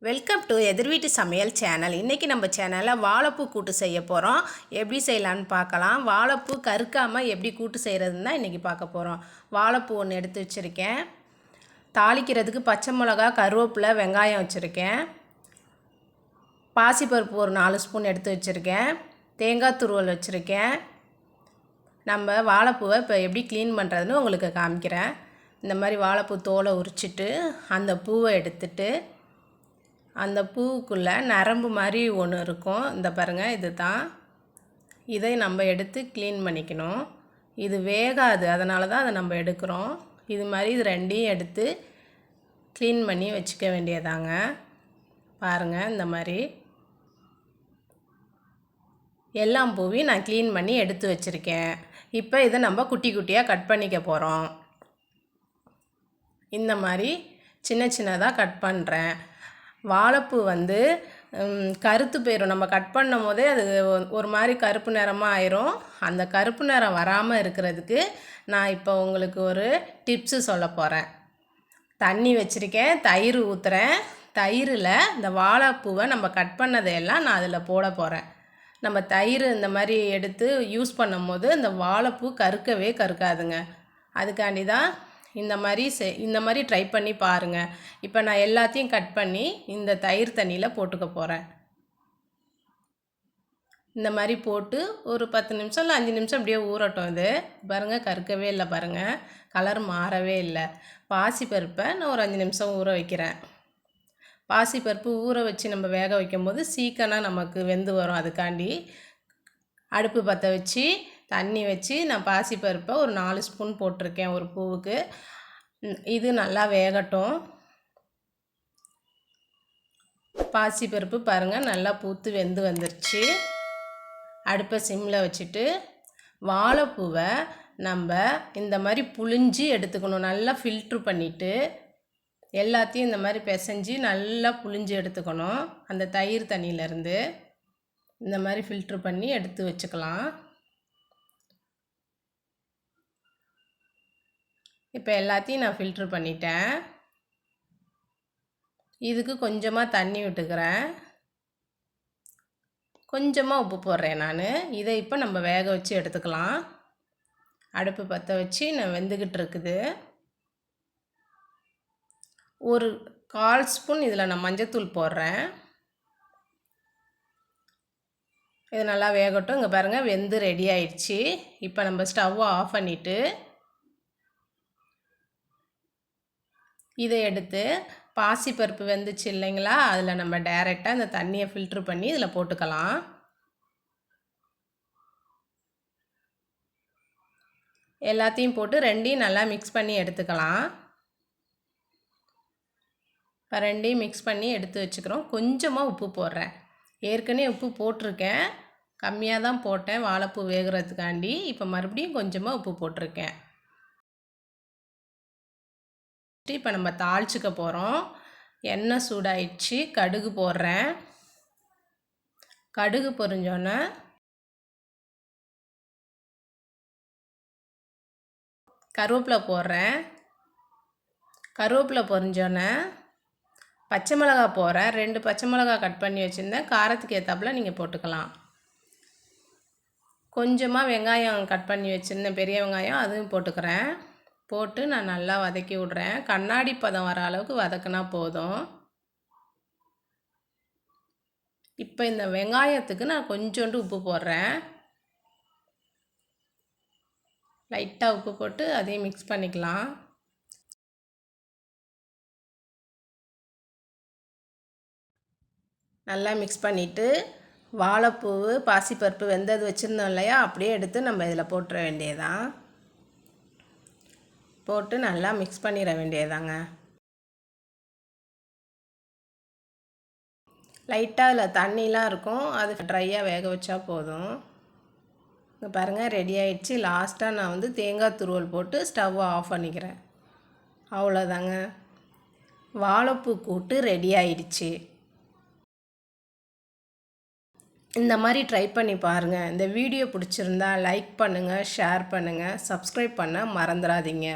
Welcome to எதிர்வீட்டு சமையல் channel. இன்றைக்கி நம்ம சேனலில் வாழைப்பூ கூட்டு செய்ய போகிறோம். எப்படி செய்யலான்னு பார்க்கலாம். வாழைப்பூ கருக்காமல் எப்படி கூட்டு செய்கிறதுன்னு தான் இன்றைக்கி பார்க்க போகிறோம். வாழைப்பூ ஒன்று எடுத்து வச்சுருக்கேன். தாளிக்கிறதுக்கு பச்சை மிளகா, கருவேப்பிலை, வெங்காயம் வச்சுருக்கேன். பாசிப்பருப்பு ஒரு 4 ஸ்பூன் எடுத்து வச்சுருக்கேன். தேங்காய் துருவல் வச்சுருக்கேன். நம்ம வாழைப்பூவை இப்போ எப்படி க்ளீன் பண்ணுறதுன்னு உங்களுக்கு காமிக்கிறேன். இந்த மாதிரி வாழைப்பூ தோலை உரிச்சிட்டு அந்த பூவை எடுத்துட்டு அந்த பூவுக்குள்ளே நரம்பு மாதிரி ஒன்று இருக்கும். இந்த பாருங்கள், இது தான். இதை நம்ம எடுத்து க்ளீன் பண்ணிக்கணும். இது வேகாது, அதனால தான் அதை நம்ம எடுக்கிறோம். இது மாதிரி இது ரெண்டையும் எடுத்து க்ளீன் பண்ணி வச்சுக்க வேண்டியதாங்க. பாருங்கள், இந்த மாதிரி எல்லா பூவையும் நான் க்ளீன் பண்ணி எடுத்து வச்சுருக்கேன். இப்போ இதை நம்ம குட்டி குட்டியாக கட் பண்ணிக்க போகிறோம். இந்த மாதிரி சின்ன சின்னதாக கட் பண்ணுறேன். வாழைப்பூ கருத்து போயிடும். நம்ம கட் பண்ணும் போதே அது ஒரு மாதிரி கருப்பு நிறமாக ஆயிரும். அந்த கருப்பு நிறம் வராமல் இருக்கிறதுக்கு நான் இப்போ உங்களுக்கு ஒரு டிப்ஸு சொல்ல போகிறேன். தண்ணி வச்சுருக்கேன், தயிர் ஊற்றுறேன். தயிரில் இந்த வாழைப்பூவை நம்ம கட் பண்ணதையெல்லாம் நான் அதில் போட போகிறேன். நம்ம தயிர் இந்த மாதிரி எடுத்து யூஸ் பண்ணும் போது இந்த வாழைப்பூ கருக்கவே கருக்காதுங்க. அதுக்காண்டி தான் இந்த மாதிரி ட்ரை பண்ணி பாருங்கள். இப்போ நான் எல்லாத்தையும் கட் பண்ணி இந்த தயிர் தண்ணியில் போட்டுக்க போகிறேன். இந்த மாதிரி போட்டு ஒரு 10 நிமிஷம் இல்லை 5 நிமிஷம் அப்படியே ஊறட்டும். இது பாருங்கள், கருக்கவே இல்லை பாருங்கள், கலர் மாறவே இல்லை. பாசிப்பருப்பை நான் ஒரு 5 நிமிஷம் ஊற வைக்கிறேன். பாசிப்பருப்பு ஊற வச்சு நம்ம வேக வைக்கும்போது சீக்கிரம் நமக்கு வெந்து வரும். அதுக்காண்டி அடுப்பு பற்ற வச்சு தண்ணி வச்சு நான் பாசிப்பருப்பை ஒரு 4 ஸ்பூன் போட்டிருக்கேன் ஒரு பூவுக்கு. இது நல்லா வேகட்டும். பாசிப்பருப்பு பாருங்கள், நல்லா பூத்து வெந்து வந்துருச்சு. அடுப்பை சிம்மில் வச்சுட்டு வாழைப்பூவை நம்ம இந்த மாதிரி புழிஞ்சி எடுத்துக்கணும். நல்லா ஃபில்ட்ரு பண்ணிவிட்டு எல்லாத்தையும் இந்த மாதிரி பிசைஞ்சு நல்லா புழிஞ்சி எடுத்துக்கணும். அந்த தயிர் தண்ணியிலேருந்து இந்த மாதிரி ஃபில்ட்ரு பண்ணி எடுத்து வச்சுக்கலாம். இப்போ எல்லாத்தையும் நான் ஃபில்ட்ரு பண்ணிட்டேன். இதுக்கு கொஞ்சமாக தண்ணி விட்டுக்கிறேன், கொஞ்சமாக உப்பு போடுறேன் நான். இதை இப்போ நம்ம வேக வச்சு எடுத்துக்கலாம். அடுப்பு பற்ற வச்சு நான் வெந்துக்கிட்டு இருக்குது. ஒரு 1/4 ஸ்பூன் இதில் நான் மஞ்சத்தூள் போடுறேன். இது நல்லா வேகட்டும். இங்கே பாருங்கள், வெந்து ரெடி ஆயிடுச்சு. இப்போ நம்ம ஸ்டவ்வை ஆஃப் பண்ணிவிட்டு இதை எடுத்து பாசிப்பருப்பு வெந்துச்சு இல்லைங்களா, அதில் நம்ம டைரெக்டாக இந்த தண்ணியை ஃபில்ட்ரு பண்ணி இதில் போட்டுக்கலாம். எல்லாத்தையும் போட்டு ரெண்டையும் நல்லா மிக்ஸ் பண்ணி எடுத்துக்கலாம். இப்போ ரெண்டையும் மிக்ஸ் பண்ணி எடுத்து வச்சுக்கிறோம். கொஞ்சமாக உப்பு போடுறேன். ஏற்கனவே உப்பு போட்டிருக்கேன், கம்மியாக தான் போட்டேன் வாழைப்பூ வேகிறதுக்காண்டி. இப்போ மறுபடியும் கொஞ்சமாக உப்பு போட்டிருக்கேன். இப்போ நம்ம தாளிச்சுக்க போகிறோம். எண்ணெய் சூடாயிடுச்சு, கடுகு போடுறேன். கடுகு பொரிஞ்சோன்னே கருவேப்பிலை போடுறேன். கருவேப்பிலை பொரிஞ்சோன்னே பச்சை மிளகா போடுறேன். 2 பச்சை மிளகா கட் பண்ணி வச்சுருந்தேன். காரத்துக்கு ஏற்றாப்புல நீங்கள் போட்டுக்கலாம். கொஞ்சமாக வெங்காயம் கட் பண்ணி வச்சுருந்தேன், பெரிய வெங்காயம், அதுவும் போட்டுக்கிறேன். போட்டு நான் நல்லா வதக்கி விட்றேன். கண்ணாடி பதம் வர அளவுக்கு வதக்கினா போதும். இப்போ இந்த வெங்காயத்துக்கு நான் கொஞ்சோண்டு உப்பு போடுறேன். லைட்டாக உப்பு போட்டு அதையும் மிக்ஸ் பண்ணிக்கலாம். நல்லா மிக்ஸ் பண்ணிவிட்டு வாழைப்பூ, பாசிப்பருப்பு வெந்தது வச்சுருந்தோம் இல்லையா, அப்படியே எடுத்து நம்ம இதில் போட்டுற வேண்டியதான். போட்டு நல்லா மிக்ஸ் பண்ணிட வேண்டியதாங்க. லைட்டாக அதில் தண்ணிலாம் இருக்கும், அது ட்ரையாக வேக வச்சா போதும். இங்கே பாருங்கள், ரெடி ஆகிடுச்சு. லாஸ்ட்டாக நான் தேங்காய் துருவல் போட்டு ஸ்டவ்வை ஆஃப் பண்ணிக்கிறேன். அவ்வளோதாங்க, வாழைப்பூ கூட்டு ரெடி ஆகிடுச்சு. இந்த மாதிரி ட்ரை பண்ணி பாருங்கள். இந்த வீடியோ பிடிச்சிருந்தா லைக் பண்ணுங்கள், ஷேர் பண்ணுங்கள், சப்ஸ்கிரைப் பண்ண மறந்துடாதீங்க.